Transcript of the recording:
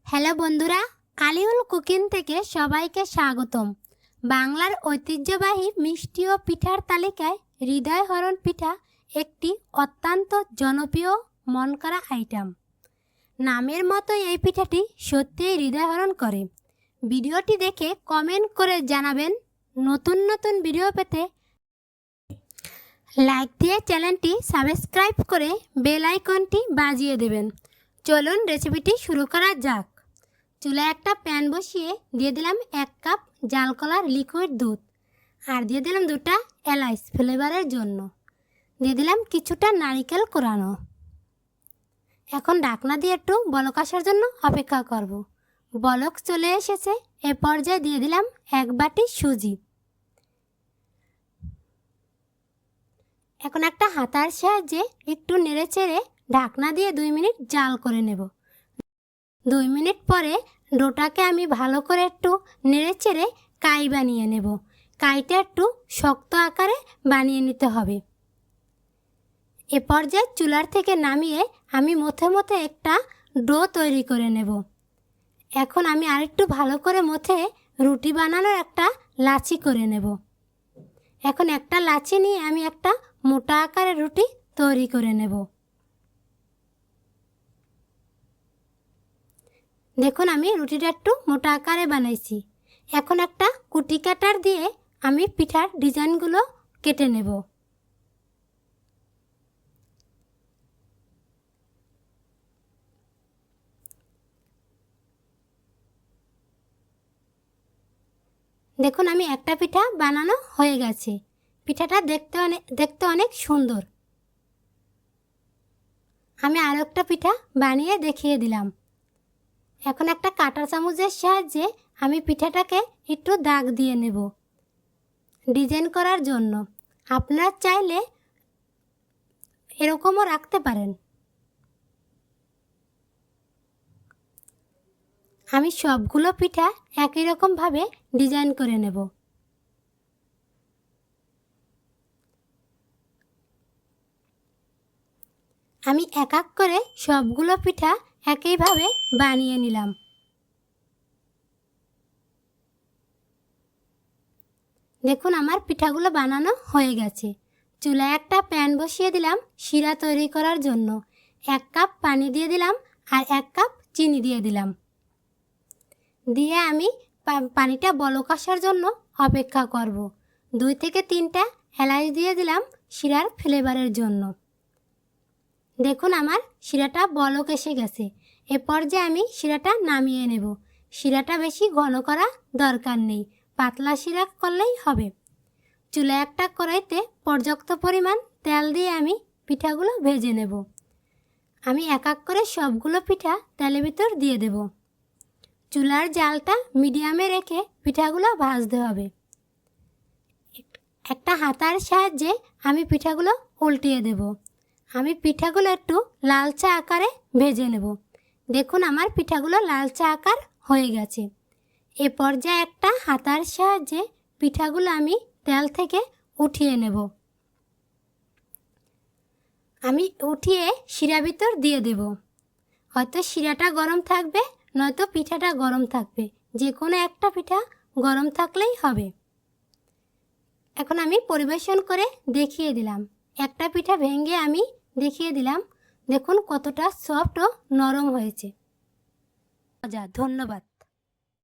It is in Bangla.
হ্যালো বন্ধুরা, আলিউল কুকিং থেকে সবাইকে স্বাগতম। বাংলার ঐতিহ্যবাহী মিষ্টি ও পিঠার তালিকায় হৃদয়হরণ পিঠা একটি অত্যন্ত জনপ্রিয় মনকাড়া আইটেম। নামের মতো এই পিঠাটি সত্যিই হৃদয়হরণ করে। ভিডিওটি দেখে কমেন্ট করে জানাবেন। নতুন নতুন ভিডিও পেতে লাইক দিয়ে চ্যানেলটি সাবস্ক্রাইব করে বেল আইকনটি বাজিয়ে দেবেন। চলুন রেসিপিটি শুরু করা যাক। চুলায় একটা প্যান বসিয়ে দিয়ে দিলাম 1 কাপ জাল কলার লিকুইড দুধ, আর দিয়ে দিলাম 2টা এলাচ ফ্লেভারের জন্য, দিয়ে দিলাম কিছুটা নারকেল কোরানো। এখন ঢাকনা দিয়ে একটু বলক আসার জন্য অপেক্ষা করব। বলক চলে এসেছে। এ পর্যায়ে দিয়ে দিলাম 1 বাটি সুজি। এখন একটা হাতার সাহায্যে একটু নেড়েচেড়ে ঢাকনা দিয়ে 2 মিনিট জাল করে নেব। 2 মিনিট পরে ডোটাকে আমি ভালো করে একটু নেড়েচেড়ে কাই বানিয়ে নেব। কাইটা একটু শক্ত আকারে বানিয়ে নিতে হবে। এ পর্যায়ে চুলার থেকে নামিয়ে আমি মথে মথে একটা ডো তৈরি করে নেব। এখন আমি আরেকটু ভালো করে মথে রুটি বানানোর একটা লাচি করে নেব। এখন একটা লাচি নিয়ে আমি একটা মোটা আকারের রুটি তৈরি করে নেব। দেখুন আমি রুটিটা একটু মোটা আকারে বানাইছি। এখন একটা কুটি কাটার দিয়ে আমি পিঠার ডিজাইনগুলো কেটে নেব। দেখুন আমি একটা পিঠা বানানো হয়ে গেছে। পিঠাটা দেখতে অনেক সুন্দর। আমি আরও একটা পিঠা বানিয়ে দেখিয়ে দিলাম। এখন একটা কাঁটা চামচের সাহায্যে আমি পিঠাটাকে একটু দাগ দিয়ে নেব ডিজাইন করার জন্য। আপনারা চাইলে এরকমও রাখতে পারেন। আমি সবগুলো পিঠা একই রকমভাবে ডিজাইন করে নেব। আমি এক এক করে সবগুলো পিঠা একইভাবে বানিয়ে নিলাম। দেখুন আমার পিঠাগুলো বানানো হয়ে গেছে। চুলায় একটা প্যান বসিয়ে দিলাম শিরা তৈরি করার জন্য। 1 কাপ পানি দিয়ে দিলাম আর 1 কাপ চিনি দিয়ে দিলাম। দিয়ে আমি পানিটা বলক আসার জন্য অপেক্ষা করব। 2 থেকে 3টা এলাচ দিয়ে দিলাম শিরার ফ্লেভারের জন্য। দেখুন আমার শিরাটা বলক এসে গেছে। এ পর্যায়ে আমি শিরাটা নামিয়ে নেব। শিরাটা বেশি ঘন করা দরকার নেই, পাতলা শিরা করলেই হবে। চুলায় একটা কড়াইতে পর্যাপ্ত পরিমাণ তেল দিয়ে আমি পিঠাগুলো ভেজে নেব। আমি এক এক করে সবগুলো পিঠা তেলের ভিতর দিয়ে দেব। চুলার জালটা মিডিয়ামে রেখে পিঠাগুলো ভাজতে হবে। একটা হাতার সাহায্যে আমি পিঠাগুলো উল্টিয়ে দেব। আমি পিঠাগুলো একটু লালচে আকারে ভেজে নেব। দেখুন আমার পিঠাগুলো লালচে আকার হয়ে গেছে। এ পর্যায়ে একটা হাতার সাহায্যে পিঠাগুলো আমি তেল থেকে উঠিয়ে নেব। আমি উঠিয়ে শিরা ভিতর দিয়ে দেব। হয়তো শিরাটা গরম থাকবে, নয়তো পিঠাটা গরম থাকবে। যে কোনো একটা পিঠা গরম থাকলেই হবে। এখন আমি পরিবেশন করে দেখিয়ে দিলাম। একটা পিঠা ভেঙে আমি দেখিয়ে দিলাম। দেখুন কতটা সফট ও নরম হয়েছে। ধন্যবাদ।